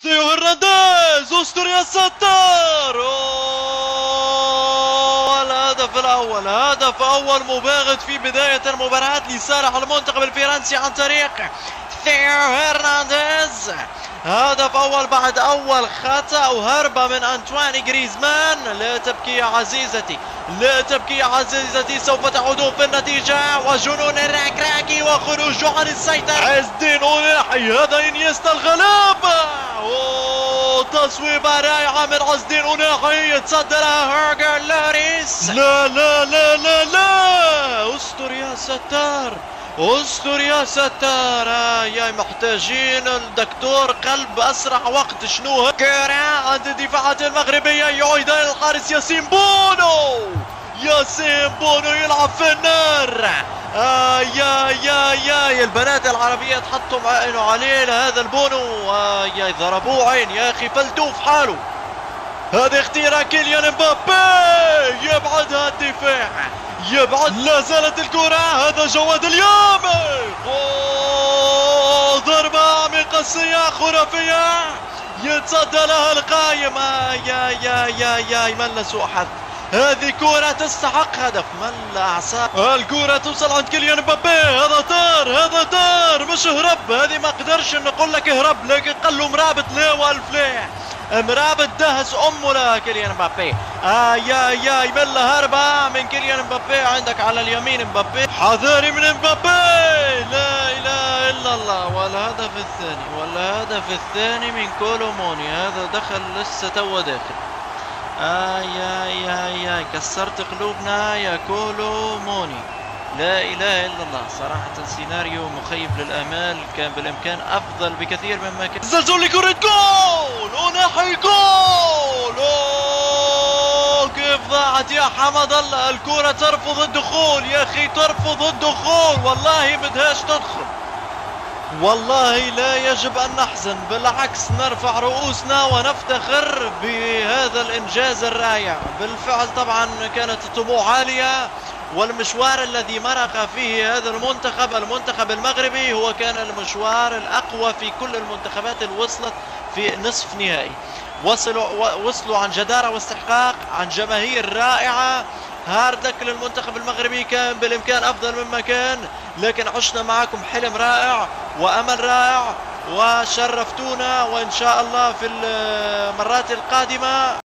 تيو هرنانديز استر يا ستار. الهدف الاول، هدف اول مباغت في بداية المباراة لصالح المنتخب الفرنسي عن طريق تيو هرنانديز. هدف اول بعد اول خطأ وهربة من انطواني جريزمان. لا تبكي يا عزيزتي، لا تبكي يا عزيزتي، سوف تعودون في النتيجة. وجنون الراكراكي وخروج عن السيطرة. عز الدين أوناحي، هذا انيستا الغلابة. تصويبة رائعة من عز الدين أوناحي، يتصدى لها هيرجر لوريس. لا لا لا لا لا، استر يا ستار، استر يا ستار. يا محتاجين الدكتور قلب اسرع وقت. شنو كرة عند الدفاعات المغربية، يعيد الى الحارس ياسين بونو. ياسين بونو يلعب في النار. يا البنات العربية تحطم عينه عليه لهذا البونو. يا ضربوه عين يا اخي، فلتوه في حاله. هذه اختيار كيليان مبابي، يبعدها الدفاع، يبعد. لا زالت الكرة، هذا جواد اليامي. ضربة عميقة خرافية، يتصدى لها القايم. يا من سوء حظ. هذه كرة تستحق هدف، من اعصاب. الكرة توصل عند كيليان مبابي، هذا طار، هذا طار، مش هرب. هذه ما قدرش نقول لك اهرب، لكن قال له مرابط لا والفلاح. مرابط دهس امه لكيليان مبابي. يا يمل هربة من كيليان مبابي. عندك على اليمين مبابي، حذاري من مبابي. لا اله الا الله. والهدف الثاني، والهدف الثاني من كولوموني. هذا دخل لسه تو داخل. يا كسرت قلوبنا يا كولوموني. لا اله الا الله. صراحة سيناريو مخيب للامال، كان بالامكان افضل بكثير مما كان. زلزال لكرة جول، أوناحي جول. كيف ضاعت يا حمد الله. الكرة ترفض الدخول يا اخي، ترفض الدخول. والله بدهاش تدخل. والله لا يجب أن نحزن، بالعكس نرفع رؤوسنا ونفتخر بهذا الإنجاز الرائع. بالفعل طبعا كانت الطموح عالية، والمشوار الذي مرق فيه هذا المنتخب المغربي هو كان المشوار الأقوى في كل المنتخبات اللي وصلت في نصف نهائي. وصلوا عن جدارة واستحقاق، عن جماهير رائعة. هاردك للمنتخب المغربي كان بالإمكان أفضل مما كان، لكن عشنا معكم حلم رائع وأمل رائع، وشرفتونا. وإن شاء الله في المرات القادمة